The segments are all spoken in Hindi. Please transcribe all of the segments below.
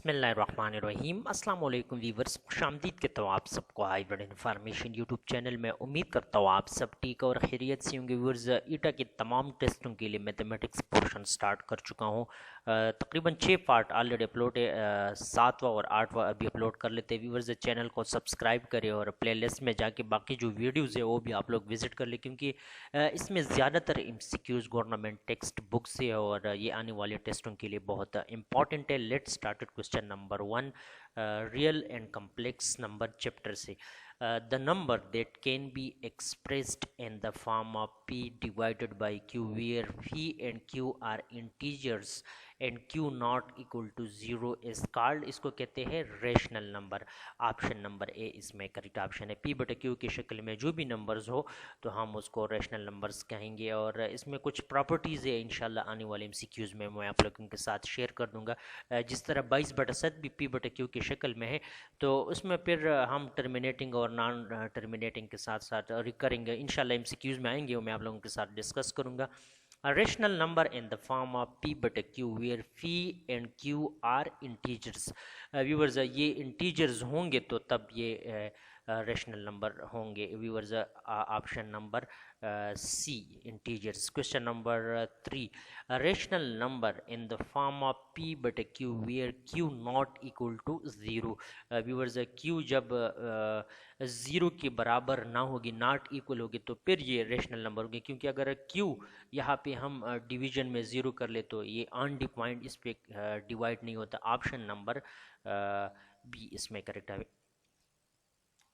बिस्मिल्लाहिर्रहमानिर्रहीम अस्सलाम वालेकुम वीवर्स, खुशामदीद कहता हूँ आप सबको हाइब्रिड इन्फॉर्मेशन यूट्यूब चैनल में। उम्मीद करता हूँ आप सब ठीक और खैरियत से होंगे। व्यूअर्स, ईटा के तमाम टेस्टों के लिए मैथमेटिक्स पोर्शन स्टार्ट कर चुका हूँ। तकरीबन 6 पार्ट ऑलरेडी अपलोड है, 7वां और 8वां अभी अपलोड कर लेते हैं। व्यूअर्स, चैनल को सब्सक्राइब करें और प्लेलिस्ट में जाके बाकी जो वीडियोज़ है वो भी आप लोग विजिट कर लें, क्योंकि इसमें ज़्यादातर एमसीक्यूज़ गवर्नमेंट टेक्स्ट बुक से है और ये आने वाले टेस्टों के लिए बहुत इंपॉर्टेंट है। Let's start question number 1, real and complex number chapter से। The number that can be expressed in the form of p divided by q, where p and q are integers and q not equal to 0 is called, इसको कहते हैं rational number. Option number A इसमें करेक्ट ऑप्शन है। p बटे q की शक्ल में जो भी नंबर्स हो तो हम उसको रेशनल नंबर्स कहेंगे, और इसमें कुछ प्रॉपर्टीज़ है इंशाल्लाह आने वाले एमसीक्यूज़ में मैं आप लोगों के साथ शेयर कर दूंगा। जिस तरह 22/7 भी p बटे q की शक्ल में है, तो उसमें फिर हम टर्मिनेटिंग और नॉन टर्मिनेटिंग के साथ साथ रिकरिंग इंशाल्लाह एमसीक्यूज़ में आएंगे, वो मैं आप लोगों के साथ डिस्कस करूँगा। Rational number in the form of p बटे q where phi and q are integers. Viewers, ये इंटीजर्स होंगे तो तब ये रेशनल नंबर होंगे। Viewers, option number C integers. Question number 3, rational number in the form of p बटे q where q not equal to 0। Viewers, q जब 0 के बराबर ना होगी, नॉट इक्वल होगी, तो फिर ये रेशनल नंबर होगी, क्योंकि अगर q यहाँ पे हम डिवीजन में 0 कर ले तो ये अनडिफाइंड इस पे डिवाइड नहीं होता। ऑप्शन नंबर बी इसमें करेक्ट है।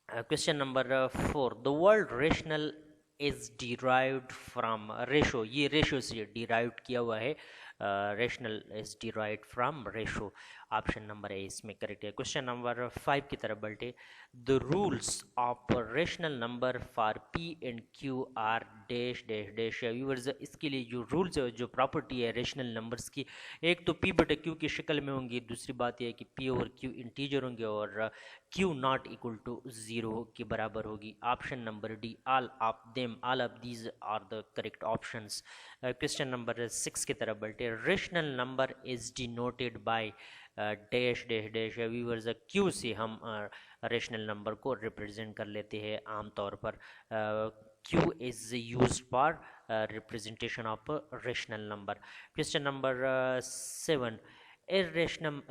Question number 4, the word rational is derived from ratio. ये रेशो से डिराइव्ड किया हुआ है। Rational is derived from ratio. Option number A इसमें करेक्ट है। क्वेश्चन नंबर 5 की तरफ बढ़ते। The rules of rational number for P and Q R dash dash dash. Viewers, इसके लिए जो रूल्स है, जो प्रॉपर्टी है रेशनल नंबर्स की, एक तो p बटे q की शक्ल में होंगी, दूसरी बात यह है कि p और q इंटीजर होंगे और q नॉट इक्वल टू 0 के बराबर होगी। Option number D, all of these are the correct options. Question number 6 की तरफ बढ़ते। Rational number is denoted by dash dash dash. Viewers, q से हम रेशनल नंबर को रिप्रेजेंट कर लेते हैं आमतौर पर। q is used for representation of rational number. Question number 7, irrational.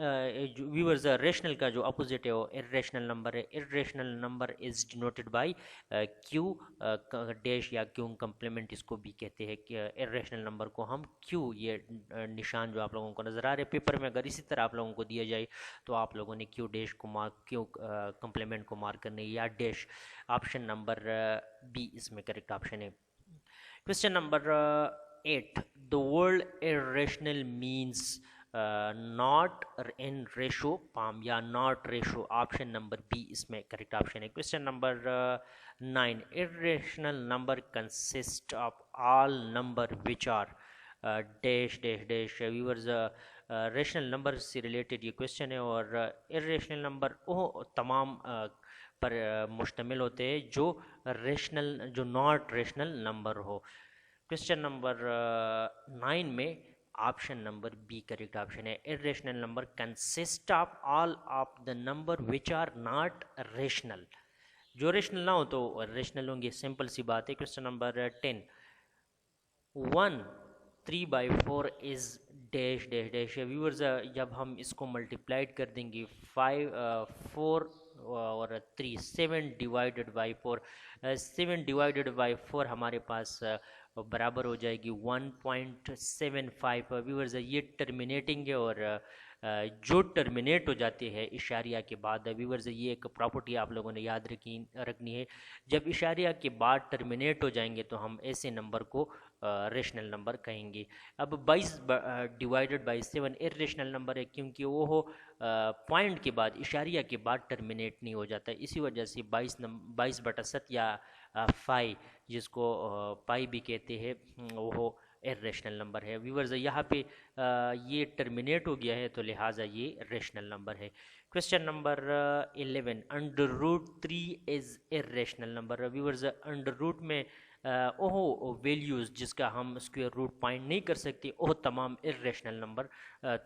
Viewers, rational का जो अपोजिट है वो इर्रेशनल नंबर है। Irrational number is denoted bye Q dash या क्यू कम्प्लीमेंट इसको भी कहते हैं। कि इर्रेशनल नंबर को हम क्यू, ये निशान जो आप लोगों को नज़र आ रहे हैं पेपर में, अगर इसी तरह आप लोगों को दिया जाए तो आप लोगों ने क्यू डैश को मार्क, क्यू कम्प्लीमेंट को मार्क करने या डैश। ऑप्शन नंबर बी इसमें करेक्ट ऑप्शन है। Question number 8, the word irrational means not in ratio form या not ratio. Option number B इसमें करेक्ट ऑप्शन है। Question number 9, irrational number consist of all number which are dash dash dash. Viewers, rational number से रिलेटेड ये क्वेश्चन है, और इर्रेशनल नंबर वो तमाम पर मुश्तमिल होते हैं जो रेशनल, जो नॉट रेशनल नंबर हो। क्वेश्चन नंबर 9 में option number B correct option है। Irrational number consist of all of the number which are not rational. जो रेशनल ना हो तो रेशनल होंगे, सिंपल सी बात है। Question number 10, 1 3/4 is dash dash dash. Viewers, जब हम इसको मल्टीप्लाइड कर देंगे 4 और 3, 7 डिवाइडेड बाई 4, 7 डिवाइडेड बाई 4 हमारे पास बराबर हो जाएगी 1.75। व्यूअर्स, ये टर्मिनेटिंग है, और जो टर्मिनेट हो जाते हैं इशारिया के बाद, व्यूअर्स ये एक प्रॉपर्टी आप लोगों ने याद रखनी है। जब इशारिया के बाद टर्मिनेट हो जाएंगे तो हम ऐसे नंबर को रेशनल नंबर कहेंगे। अब 22 डिवाइडेड बाई 7 इर्रेशनल नंबर है, क्योंकि वो पॉइंट के बाद, इशारिया के बाद टर्मिनेट नहीं हो जाता है। इसी वजह से 22/7 या फाई, जिसको पाई भी कहते हैं, वो इर्रेशनल नंबर है। व्यूअर्स, यहाँ पे ये टर्मिनेट हो गया है तो लिहाजा ये रेशनल नंबर है। Question number 11, √3 is irrational number. Viewers, under root में ओहो वैल्यूज़ जिसका हम स्क्वायर रूट पॉइंट नहीं कर सकते, ओह तमाम इर्रेशनल नंबर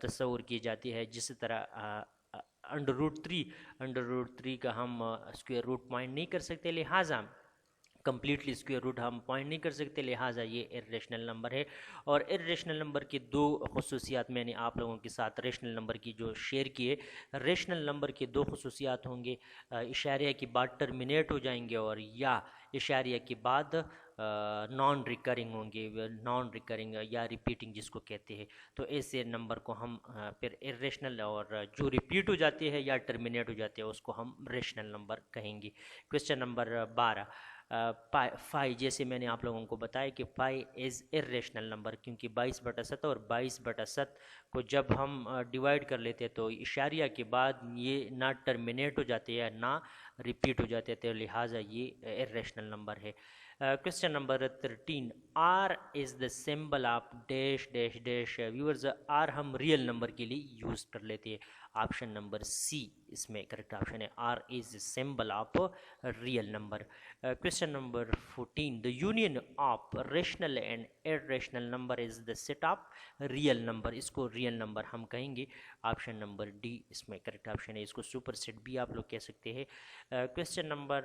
तस्वूर की जाती है। जिस तरह अंडर रूट 3 का हम स्क्वायर रूट पॉइंट नहीं कर सकते, लिहाजा कंप्लीटली स्क्वायर रूट हम पॉइंट नहीं कर सकते, लिहाजा ये इर्रेशनल नंबर है। और इर्रेशनल नंबर की दो खसूसियात मैंने आप लोगों के साथ रेशनल नंबर की जो शेयर किए। रेशनल नंबर की दो खसूसियात होंगे, इशारिया के बाद टर्मिनेट हो जाएंगे और या इशारिया के बाद नॉन रिकरिंग होंगे, नॉन रिकरिंग या रिपीटिंग जिसको कहते हैं। तो ऐसे नंबर को हम फिर इर्रेशनल, और जो रिपीट हो जाते हैं या टर्मिनेट हो जाते हैं उसको हम रेशनल नंबर कहेंगे। क्वेश्चन नंबर 12, फाई, जैसे मैंने आप लोगों को बताया कि फाई इज़ इर्रेशनल नंबर, क्योंकि 22/7 और 22/7 को जब हम डिवाइड कर लेते हैं तो इशारिया के बाद ये ना टर्मिनेट हो जाते हैं ना रिपीट हो जाते थे, लिहाजा ये इर्रेशनल नंबर है। Question number 13, R is the symbol of dash dash dash. Viewers, R हम रियल नंबर के लिए यूज़ कर लेते हैं। ऑप्शन नंबर सी इसमें करेक्ट ऑप्शन है, R is symbol of real number. Question number 14, the union of rational and irrational number is the set of real number. इसको रियल नंबर हम कहेंगे। ऑप्शन नंबर डी इसमें करेक्ट ऑप्शन है, इसको सुपर सेट भी आप लोग कह सकते हैं। Question number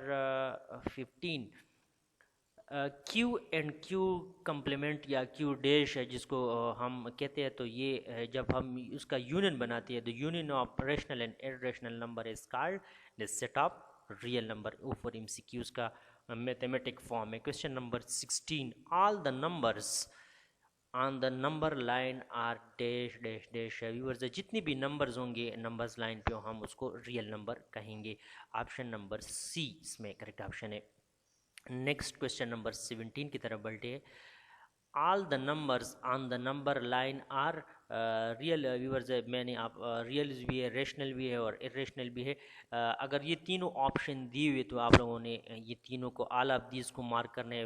15, Q and Q complement या क्यू डैश है जिसको हम कहते हैं, तो ये जब हम उसका यूनियन बनाते हैं, the union of rational and irrational number is called the set of real number. ऊपर एमसीक्यूज का मैथमेटिक फॉर्म है। Question number 16, all the numbers on the number line are dash dash dash. Viewers, जितनी भी नंबर्स होंगे नंबर्स लाइन पे हम उसको रियल नंबर कहेंगे। ऑप्शन नंबर सी इसमें करेक्ट ऑप्शन है। नेक्स्ट क्वेश्चन नंबर 17 की तरफ बढ़ते हैं। All the numbers on the number line are real. Viewers, मैंने आप रियल भी है, रेशनल भी है और इरेशनल भी है। अगर ये तीनों ऑप्शन दिए हुए तो आप लोगों ने ये तीनों को ऑल ऑफ दीज को मार्क करना है।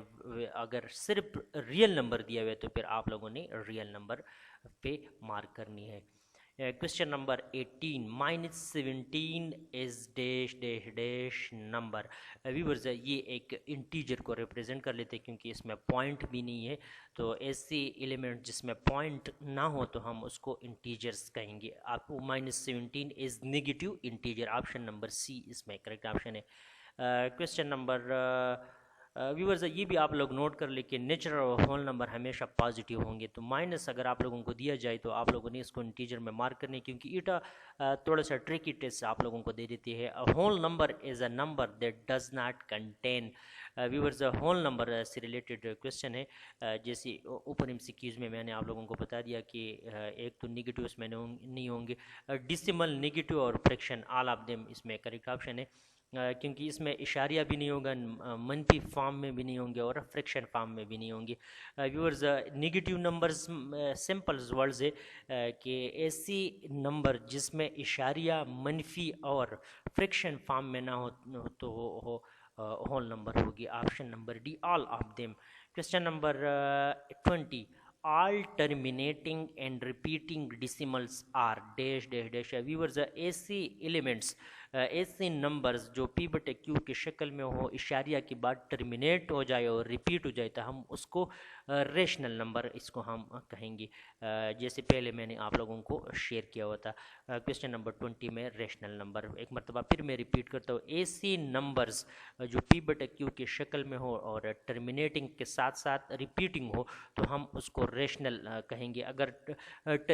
अगर सिर्फ रियल नंबर दिया हुआ है तो फिर आप लोगों ने रियल नंबर पे मार्क करनी है। Question number 18, -17 is dash dash dash number. Viewers, ये एक इंटीजर को रिप्रेजेंट कर लेते हैं क्योंकि इसमें पॉइंट भी नहीं है, तो ऐसे एलिमेंट जिसमें पॉइंट ना हो तो हम उसको इंटीजर्स कहेंगे। आपको -17 is negative integer. Option number C इसमें करेक्ट ऑप्शन है। क्वेश्चन नंबर व्यूअर्स, ये भी आप लोग नोट कर ले कि नेचुरल और होल नंबर हमेशा पॉजिटिव होंगे, तो माइनस अगर आप लोगों को दिया जाए तो आप लोगों ने इसको इंटीजर में मार्क करनी है, क्योंकि ईटा थोड़ा सा ट्रिकी टेस्ट आप लोगों को दे देती है। A whole number is a number that does not contain. Viewers, whole number से रिलेटेड क्वेश्चन है। जैसे ऊपर एमसीक्यूज में मैंने आप लोगों को बता दिया कि एक तो निगेटिव इसमें नहीं होंगे, डिसिमल, नेगेटिव और फ्रैक्शन, ऑल ऑफ देम इसमें करेक्ट ऑप्शन है। क्योंकि इसमें इशारिया भी नहीं होगा, मनफी फॉर्म में भी नहीं होंगे और फ्रैक्शन फॉर्म में भी नहीं होंगे। Viewers, negative numbers simple words है कि ऐसी नंबर जिसमें इशारिया मनफी और फ्रैक्शन फॉर्म में ना हो तो हो होल नंबर होगी। Option number D, all of them. Question number 20, all terminating and repeating decimals are dash dash dash। Viewers, ऐसे एलिमेंट्स, ऐसे नंबर्स जो पी बटे क्यू की शक्ल में हो, इशारिया के बाद टर्मिनेट हो जाए और रिपीट हो जाए तो हम उसको रेशनल नंबर इसको हम कहेंगे, जैसे पहले मैंने आप लोगों को शेयर किया हुआ था। क्वेश्चन नंबर 20 में रेशनल नंबर, एक मरतबा फिर मैं रिपीट करता हूँ, ऐसी नंबर्स जो पी बटे क्यू की शक्ल में हो और टर्मिनेटिंग के साथ साथ रिपीटिंग हो तो हम उसको रेशनल कहेंगे। अगर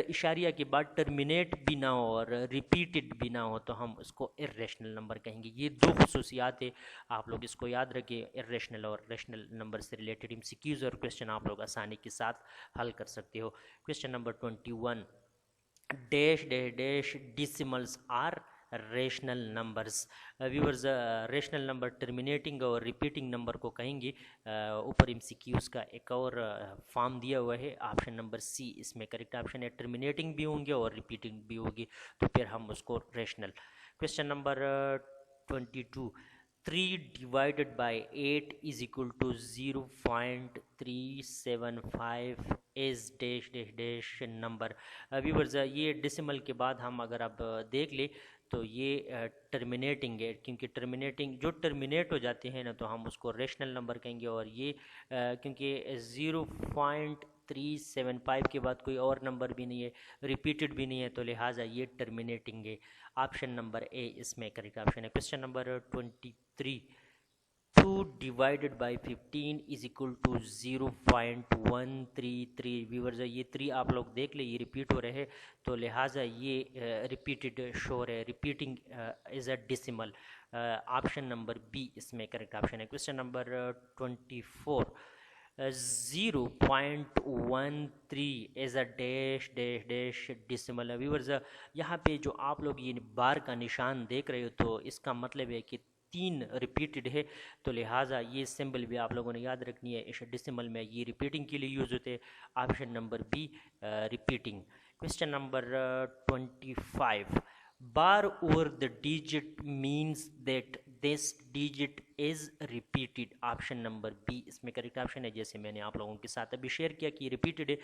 इशारिया के बाद टर्मिनेट भी ना हो और रिपीटेड भी ना हो तो हम उसको इर्रेशनल नंबर कहेंगे। ये दो खसूसियात है, आप लोग इसको याद रखिए। इर्रेशनल और रेशनल नंबर से रिलेटेड एमसीक्यूज और क्वेश्चन आप लोग आसानी के साथ हल कर सकते हो। Question number 21, dash dash dash decimals are rational numbers. Viewers, rational number terminating और रिपीटिंग नंबर को कहेंगे। ऊपर एमसीक्यूज का एक और फॉर्म दिया हुआ है, ऑप्शन नंबर सी इसमें करेक्ट ऑप्शन है। टर्मिनेटिंग भी होंगे और रिपीटिंग भी होगी तो फिर हम उसको rational. Question number 22, 3 divided by 8 is equal to 0.375 is dash dash dash number. Viewers, ये डेसिमल के बाद हम अगर अब देख ले तो ये टर्मिनेटिंग है, क्योंकि टर्मिनेटिंग जो टर्मिनेट हो जाते हैं ना तो हम उसको रेशनल नंबर कहेंगे। और ये क्योंकि 1375 के बाद कोई और नंबर भी नहीं है, रिपीटेड भी नहीं है, तो लिहाजा ये टर्मिनेटिंग है। ऑप्शन नंबर ए इसमें करेक्ट ऑप्शन है। Question number 23, 2 divided by 15 is equal to 0.133। Viewers ये 3 आप लोग देख ले, ये रिपीट हो रहे हैं, तो लिहाजा ये रिपीटेड शोर है, repeating is a decimal. Option number B इसमें करेक्ट ऑप्शन है। Question number 24, 0.13 as a dash dash dash decimal. Viewers यहाँ पे जो आप लोग ये बार का निशान देख रहे हो, तो इसका मतलब है कि 3 रिपीटेड है, तो लिहाजा ये सिंबल भी आप लोगों ने याद रखनी है। इस डेसिमल में ये रिपीटिंग के लिए यूज़ होते हैं। Option number B repeating. Question number 25, bar over the digit means that this digit is repeated. Option number B इसमें करेक्ट ऑप्शन है, जैसे मैंने आप लोगों के साथ अभी शेयर किया कि रिपीटेड है।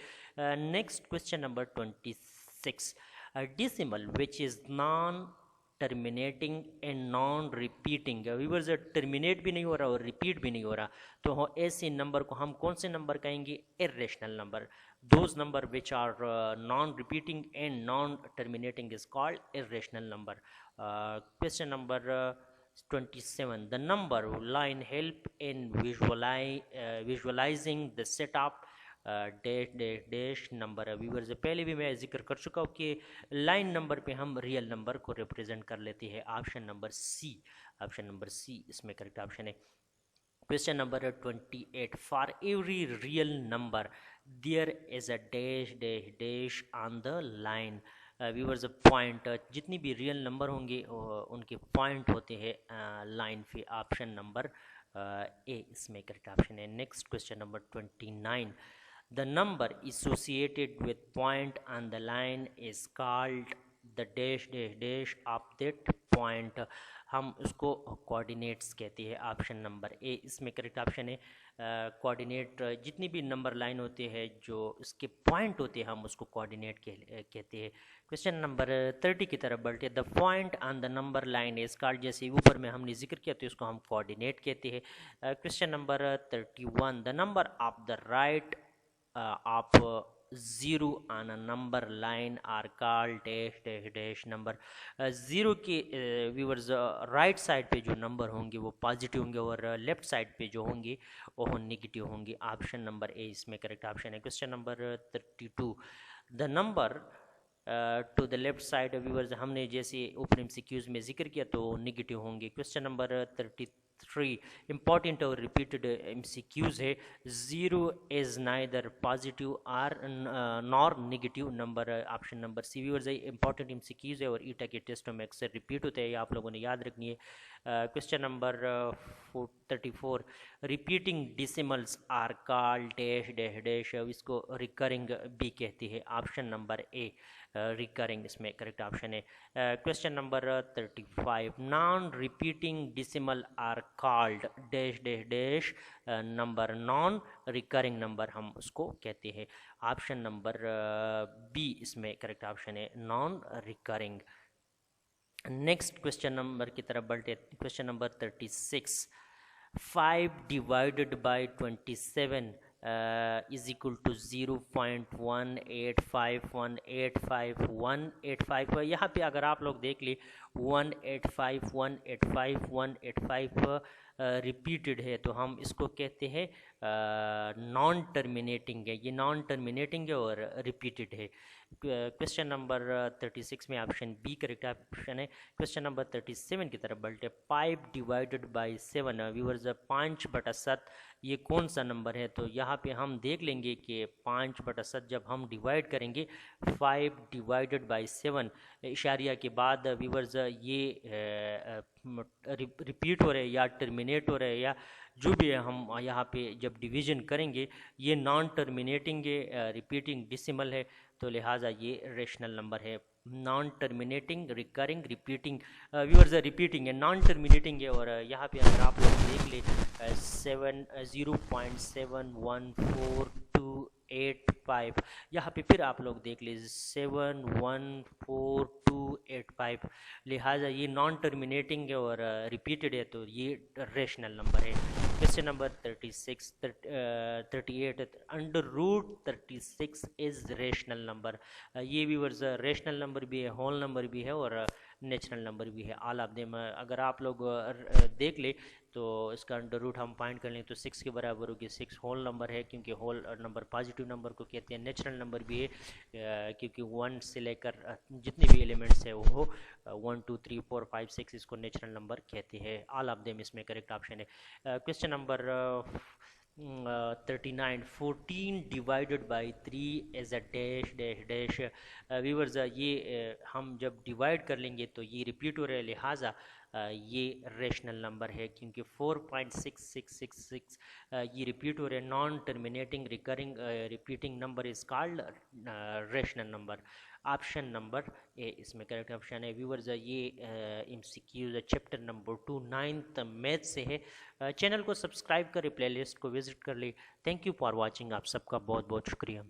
Next question number 26, decimal which is non terminating and non repeating. Viewers terminate भी नहीं हो रहा और रिपीट भी नहीं हो रहा, तो ऐसे नंबर को हम कौन से नंबर कहेंगे? Irrational number. those number which are non-repeating and non-terminating is called irrational number. Question number 27, the number line help in visualizing the setup dash dash dash number. Viewers पहले भी मैं जिक्र कर चुका हूँ कि लाइन नंबर पे हम रियल नंबर को रिप्रेजेंट कर लेते हैं। Option number C, option number C इसमें करेक्ट ऑप्शन है। Question number 28, for every real number there is a dash dash dash on the line. Viewers point, जितनी भी रियल नंबर होंगे उनके पॉइंट होते हैं लाइन पे। ऑप्शन नंबर ए इसमें करेक्ट ऑप्शन है। Next question number 29, the number associated with point on the line is called the dash dash dash of that point. हम उसको कोऑर्डिनेट्स कहते हैं। ऑप्शन नंबर ए इसमें करेक्ट ऑप्शन है। कोऑर्डिनेट जितनी भी नंबर लाइन होते हैं जो इसके पॉइंट होते हैं हम उसको कोऑर्डिनेट कहते हैं। क्वेश्चन नंबर 30 की तरफ बढ़ते हैं। The point on the number line is called, जैसे ऊपर में हमने जिक्र किया तो इसको हम कोऑर्डिनेट कहते हैं। Question number 31, the number of the right of 0 on a number line are called dash dash dash number. 0 के व्यूअर्स राइट साइड पे जो नंबर होंगे वो पॉजिटिव होंगे और लेफ्ट साइड पे जो होंगे वो नेगेटिव होंगे। ऑप्शन नंबर ए इसमें करेक्ट ऑप्शन है। Question number 32, the number two the left side viewers हमने जैसे ऊपर एमसीक्यूज में जिक्र किया तो नेगेटिव होंगे। क्वेश्चन नंबर 33, इंपॉर्टेंट और रिपीटेड एमसीक्यूज है। 0 इज नाइदर पॉजिटिव और nor negative number. Option number C viewers important MCQs है और ईटा के टेस्टों में अक्सर रिपीट होते हैं, ये आप लोगों ने याद रखनी है। Question number 34, repeating decimals are called dash dash dash, इसको रिकरिंग भी कहते हैं। ऑप्शन नंबर ए रिकरिंग इसमें करेक्ट ऑप्शन है। Question number 35, non repeating decimal are called dash dash dash number. Non recurring number हम उसको कहते हैं। ऑप्शन नंबर बी इसमें करेक्ट ऑप्शन है, non recurring. Next question number की तरफ बढ़ते। Question number 36, 5 divided by 27 is equal to 0.185185185 यहाँ पे अगर आप लोग देख ले 185 रिपीटेड है तो हम इसको कहते हैं नॉन टर्मिनेटिंग है। ये नॉन टर्मिनेटिंग है और रिपीटेड है। क्वेश्चन नंबर 36 में ऑप्शन बी करेक्ट ऑप्शन है। क्वेश्चन नंबर 37 की तरफ बढ़ते। 5 डिवाइडेड बाई 7 व्यूअर्स 5/7 ये कौन सा नंबर है? तो यहाँ पे हम देख लेंगे कि 5/7 जब हम डिवाइड करेंगे 5 डिवाइडेड बाई 7 इशारिया के बाद व्यूअर्स ये रिपीट हो रहे हैं या टर्मिनेट हो रहे हैं या जो भी है, हम यहाँ पे जब डिवीजन करेंगे ये नॉन टर्मिनेटिंग है, रिपीटिंग डेसिमल है, तो लिहाजा ये रेशनल नंबर है। Non terminating, recurring, repeating viewers repeating है, नॉन टर्मिनेटिंग है और यहाँ पे अगर आप लोग देख ले 0.71428 7148285। यहाँ पे फिर आप लोग देख लीजिए 7148285, लिहाजा ये नॉन टर्मिनेटिंग है और रिपीटेड है, तो ये रेशनल नंबर है। Question number 38 under root 36 is rational number. ये भी वर्ज रेशनल नंबर भी है, होल नंबर भी है और नेचुरल नंबर भी है। आल ऑफ देम अगर आप लोग देख ले तो इसका अंडर रूट हम फाइंड कर लें तो 6 के बराबर होगी। 6 होल नंबर है, क्योंकि होल नंबर पॉजिटिव नंबर को कहते हैं। नेचुरल नंबर भी है क्योंकि 1 से लेकर जितने भी एलिमेंट्स है वो 1 2 3 4 5 6 इसको नेचुरल नंबर कहते हैं। ऑल ऑफ देम इसमें करेक्ट ऑप्शन है। Question number 39 14 divided by 3 as a dash dash dash. Viewers ये हम जब डिवाइड कर लेंगे तो ये रिपीट हो रहा है, लिहाजा ये रेशनल नंबर है, क्योंकि 4.6666 ये रिपीट हो रहे हैं। Non terminating recurring repeating number is called rational number. Option number A इसमें करेक्ट ऑप्शन है। व्यूवर्स ये MCQ chapter number 2 9th math से है। चैनल को सब्सक्राइब करें, प्लेलिस्ट को विजिट कर ले। Thank you for watching. आप सबका बहुत बहुत शुक्रिया।